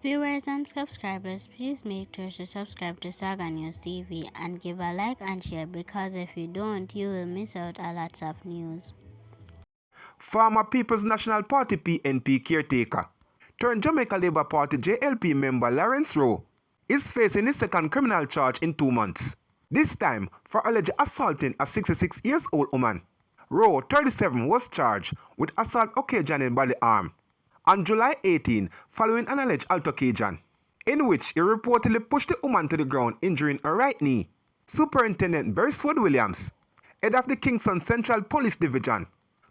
Viewers and subscribers, please make sure to subscribe to Saga News TV and give a like and share, because if you don't, you will miss out a lot of news. Former People's National Party PNP caretaker turned Jamaica Labour Party JLP member Lawrence Rowe is facing his second criminal charge in 2 months, this time for alleged assaulting a 66-year-old woman. Rowe, 37, was charged with assault occasioning by the arm on July 18 following an alleged altercation, in which he reportedly pushed the woman to the ground, injuring her right knee. Superintendent Beresford Williams, head of the Kingston Central Police Division,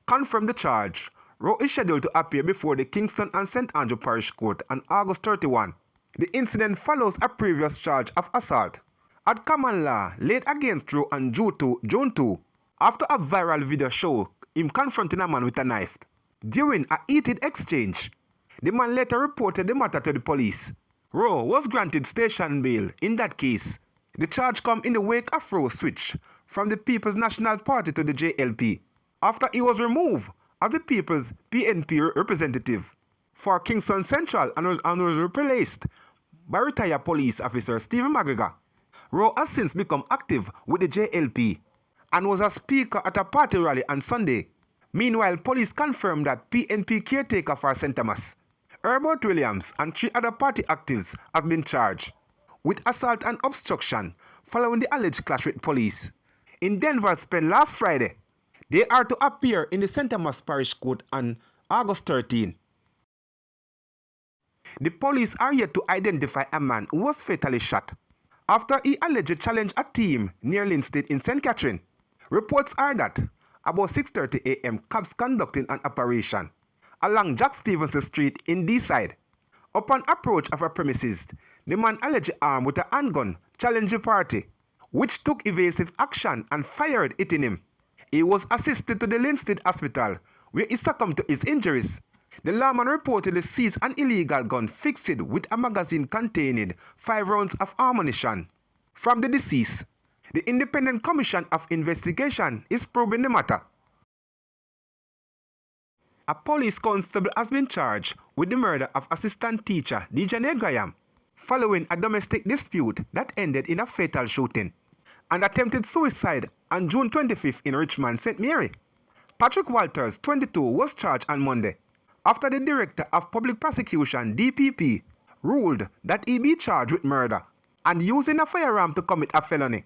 confirmed the charge. Rowe is scheduled to appear before the Kingston and Saintanjo Parish Court on August 31. The incident follows a previous charge of assault at common law laid against Rowe on June 2 after a viral video showed him confronting a man with a knife. During a heated exchange, the man later reported the matter to the police. Rowe was granted station bail in that case. The charge comes in the wake of Rowe's switch from the People's National Party to the JLP after he was removed as the People's PNP representative for Kingston Central and was replaced by retired police officer Stephen McGregor. Rowe has since become active with the JLP and was a speaker at a party rally on Sunday. Meanwhile, police confirmed that PNP caretaker for St. Thomas, Arford Williams, and 3 other party actives have been charged with assault and obstruction following the alleged clash with police in Denver's Pen last Friday. They are to appear in the St. Thomas Parish Court on August 13. The police are yet to identify a man who was fatally shot after he allegedly challenged a team near Linstead in St. Catherine. Reports are that about 6:30 a.m. cops conducting an operation along Jack Stevenson Street in D-side. Upon approach of a premises, the man allegedly armed with a handgun challenged the party, which took evasive action and fired, hitting him. He was assisted to the Linstead Hospital, where he succumbed to his injuries. The lawman reportedly seized an illegal gun fixed with a magazine containing 5 rounds of ammunition from the deceased. The Independent Commission of Investigation is probing the matter. A police constable has been charged with the murder of assistant teacher Dejanay Graham following a domestic dispute that ended in a fatal shooting and attempted suicide on June 25th in Richmond, St. Mary. Patrick Walters, 22, was charged on Monday after the Director of Public Prosecution (DPP) ruled that he be charged with murder and using a firearm to commit a felony.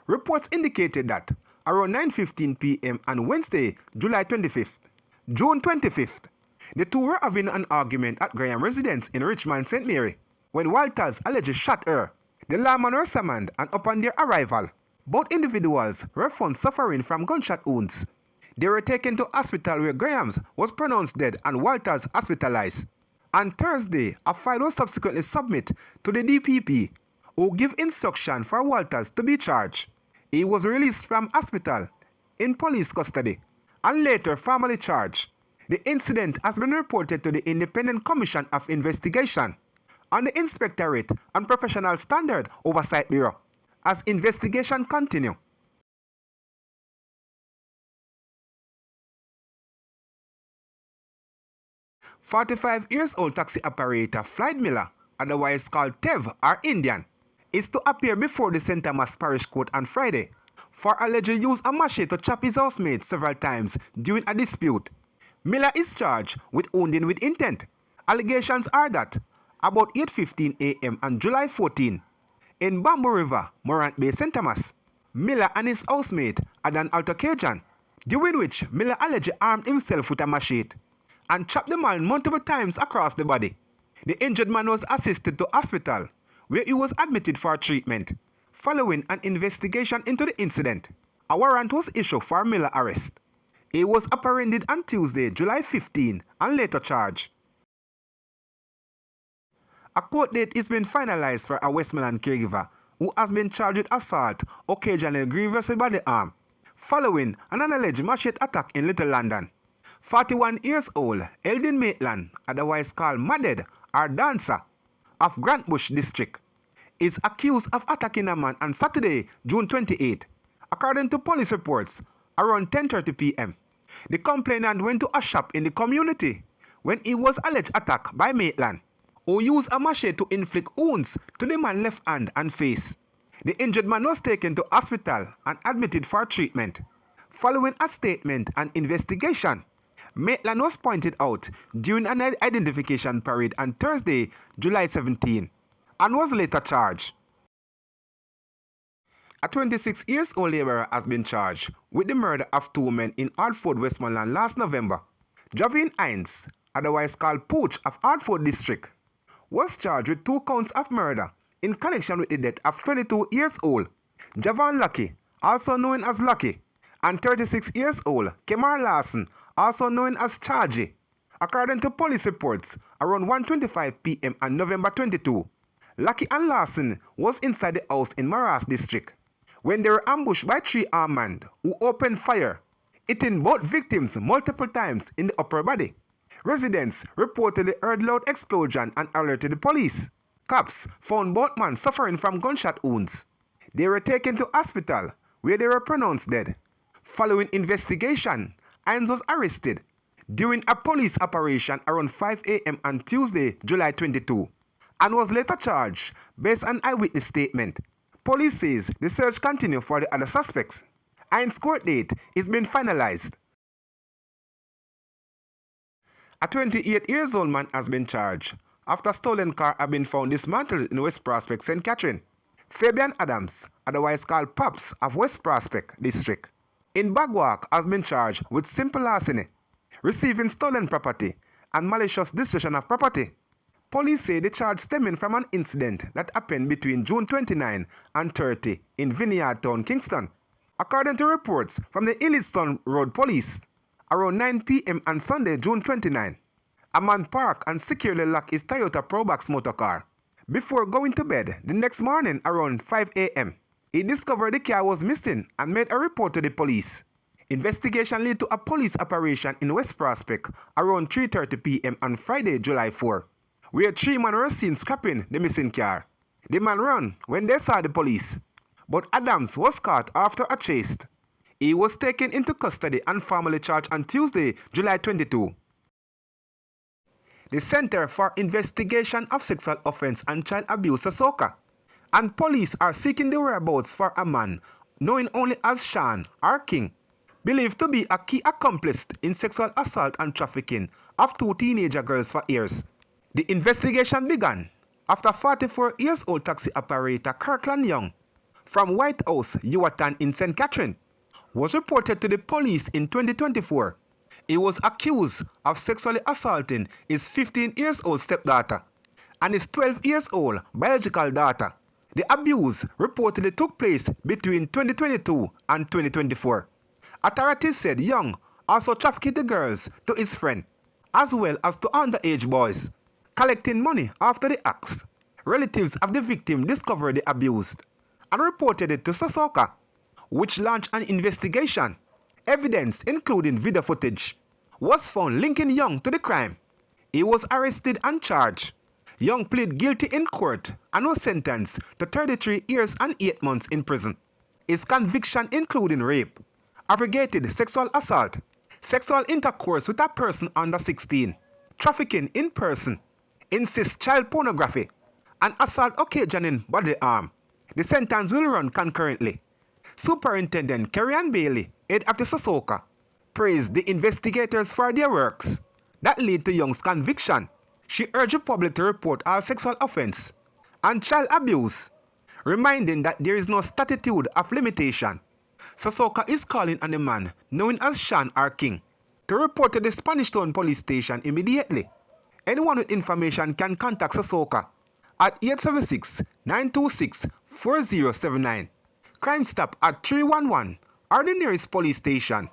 Reports indicated that around 9:15 p.m. on Wednesday, June 25th, the two were having an argument at Graham residence in Richmond, St. Mary, when Walters allegedly shot her. The lawman were summoned, and upon their arrival, both individuals were found suffering from gunshot wounds. They were taken to hospital where Graham's was pronounced dead and Walters hospitalized. On Thursday, a file was subsequently submitted to the DPP, who gave instruction for Walters to be charged. He was released from hospital in police custody and later formally charged. The incident has been reported to the Independent Commission of Investigation and the Inspectorate and Professional Standard Oversight Bureau as investigation continues. "45-year-old taxi operator Floyd Miller, otherwise called Tev or Indian, is to appear before the St. Thomas Parish Court on Friday for allegedly use a machete to chop his housemate several times during a dispute. Miller is charged with wounding with intent. Allegations are that about 8:15 a.m. on July 14, in Bamboo River, Morant Bay, St. Thomas, Miller and his housemate had an altercation, during which Miller allegedly armed himself with a machete and chopped the man multiple times across the body. The injured man was assisted to hospital, where he was admitted for treatment. Following an investigation into the incident, a warrant was issued for Miller's arrest. He was apprehended on Tuesday, July 15, and later charged. A court date is being finalized for a Westmoreland caregiver who has been charged with assault occasioning grievous body harm following an alleged machete attack in Little London. 41 years old Eldin Maitland, otherwise called Maded or Dancer, of Grantbush District, is accused of attacking a man on Saturday, June 28. According to police reports, around 10:30 p.m., the complainant went to a shop in the community when he was alleged attacked by Maitland. who used a machete to inflict wounds to the man's left hand and face. The injured man was taken to hospital and admitted for treatment. Following a statement and investigation, Maitland was pointed out during an identification parade on Thursday, July 17, and was later charged. A 26-year-old laborer has been charged with the murder of two men in Arford Westland last November. Javin Hines, otherwise called Pooch of Arford District, was charged with 2 counts of murder in connection with the death of 22-year-old Javan Lucky, also known as Lucky, and 36-year-old Kemar Larson, also known as Chargy. According to police reports, around 1:25 p.m. on November 22, Lucky and Larson was inside the house in Maras District when they were ambushed by 3 armed men who opened fire, hitting both victims multiple times in the upper body. Residents reportedly heard loud explosion and alerted the police. Cops found both men suffering from gunshot wounds. They were taken to hospital where they were pronounced dead. Following investigation, Hines was arrested during a police operation around 5 a.m. on Tuesday, July 22, and was later charged based on eyewitness statement. Police says the search continues for the other suspects. Hines' court date is being finalized. A 28-year-old man has been charged after a stolen car had been found dismantled in West Prospect, St. Catherine. Fabian Adams, otherwise called Pops of West Prospect District, in Bagwalk has been charged with simple larceny, receiving stolen property, and malicious destruction of property. Police say the charge stemming from an incident that happened between June 29 and 30 in Vineyard Town, Kingston. According to reports from the Illiston Road Police, around 9 p.m. on Sunday, June 29, a man parked and securely locked his Toyota Probox motor car. Before going to bed the next morning around 5 a.m., he discovered the car was missing and made a report to the police. Investigation led to a police operation in West Prospect around 3:30 p.m. on Friday, July 4, where 3 men were seen scrapping the missing car. The man ran when they saw the police, but Adams was caught after a chase. He was taken into custody and formally charged on Tuesday, July 22. The Center for Investigation of Sexual Offense and Child Abuse Sasoka, and police are seeking the whereabouts for a man known only as Sean or King, believed to be a key accomplice in sexual assault and trafficking of 2 teenager girls for years. The investigation began after 44-year-old taxi operator Kirkland Young from White House, Yuatan in St. Catherine was reported to the police in 2024. He was accused of sexually assaulting his 15-year-old stepdaughter and his 12-year-old biological daughter. The abuse reportedly took place between 2022 and 2024. Authorities said Young also trafficked the girls to his friend, as well as to underage boys, collecting money after the acts. Relatives of the victim discovered the abuse and reported it to Sasoka, which launched an investigation. Evidence, including video footage, was found linking Young to the crime. He was arrested and charged. Young pleaded guilty in court and was sentenced to 33 years and 8 months in prison. His conviction including rape, aggravated sexual assault, sexual intercourse with a person under 16, trafficking in person, incest child pornography, and assault occasioning bodily harm. The sentence will run concurrently. Superintendent Kerry-Ann Bailey, head of the Sasoka, praised the investigators for their works that led to Young's conviction. She urged the public to report all sexual offense and child abuse, reminding that there is no statute of limitation. Sasoka is calling on the man known as Sean R. King to report to the Spanish Town Police Station immediately. Anyone with information can contact Sasoka at 876-926-4079, Crime Stop at 311, or the nearest police station.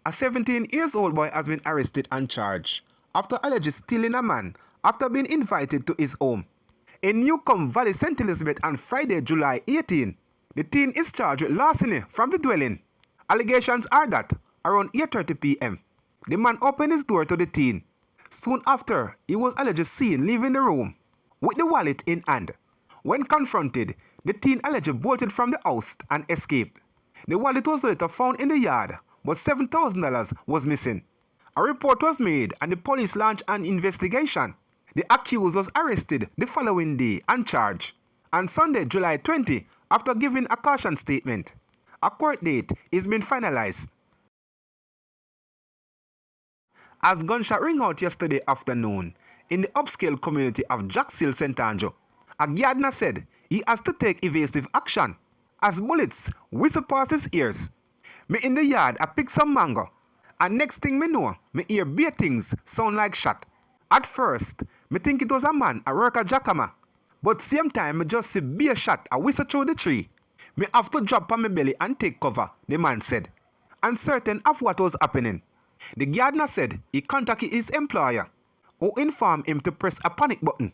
A 17-year-old boy has been arrested and charged after allegedly stealing a man after being invited to his home in Newcomb Valley, St. Elizabeth on Friday, July 18. The teen is charged with larceny from the dwelling. Allegations are that around 8:30 p.m., the man opened his door to the teen. Soon after, he was allegedly seen leaving the room with the wallet in hand. When confronted, the teen allegedly bolted from the house and escaped. The wallet was later found in the yard, but $7,000 was missing. A report was made and the police launched an investigation. The accused was arrested the following day and charged on Sunday, July 20, after giving a caution statement. A court date is being finalized. As gunshot ring out yesterday afternoon in the upscale community of Jackshill, Saintanjo, a gardener said he has to take evasive action as bullets whistle past his ears. Me in the yard I pick some mango and next thing me know, me hear beer things sound like shot. At first, me think it was a man a work at Jacama, but same time me just see beer shot a whistle through the tree. Me have to drop on my belly and take cover, the man said. Uncertain of what was happening, the gardener said he contacted his employer, who informed him to press a panic button,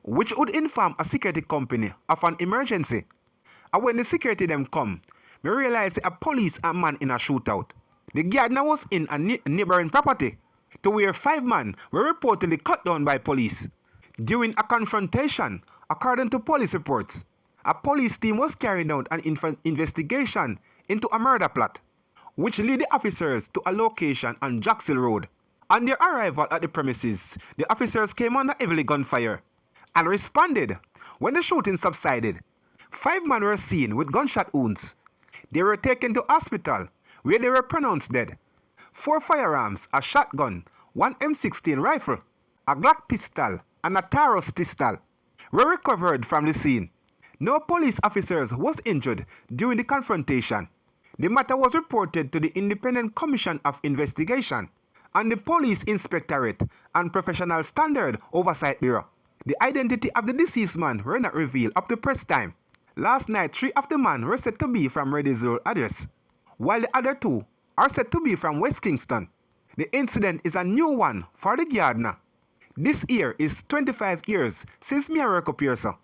which would inform a security company of an emergency. And when the security them come, me realize a police and man in a shootout. The gardener was in a neighboring property to where 5 men were reportedly cut down by police. During a confrontation, according to police reports, a police team was carrying out an investigation into a murder plot, which led the officers to a location on Jackshill Road. On their arrival at the premises, the officers came under heavy gunfire and responded when the shooting subsided. 5 men were seen with gunshot wounds. They were taken to hospital where they were pronounced dead. 4 firearms, a shotgun, 1 M16 rifle, a Glock pistol, and a Taurus pistol were recovered from the scene. No police officers was injured during the confrontation. The matter was reported to the Independent Commission of Investigation and the Police Inspectorate and Professional Standard Oversight Bureau. The identity of the deceased man were not revealed up to press time. Last night, 3 of the men were said to be from Reddy's Road address, while the other 2 are said to be from West Kingston. The incident is a new one for the gardener. This year is 25 years since me work up here, so,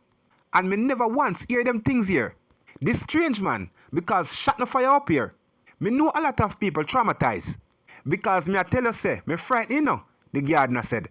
and me never once hear them things here. This strange man, because shot no fire up here. Me know a lot of people traumatized. Because me I tell you say, me frightened you know, the gardener said.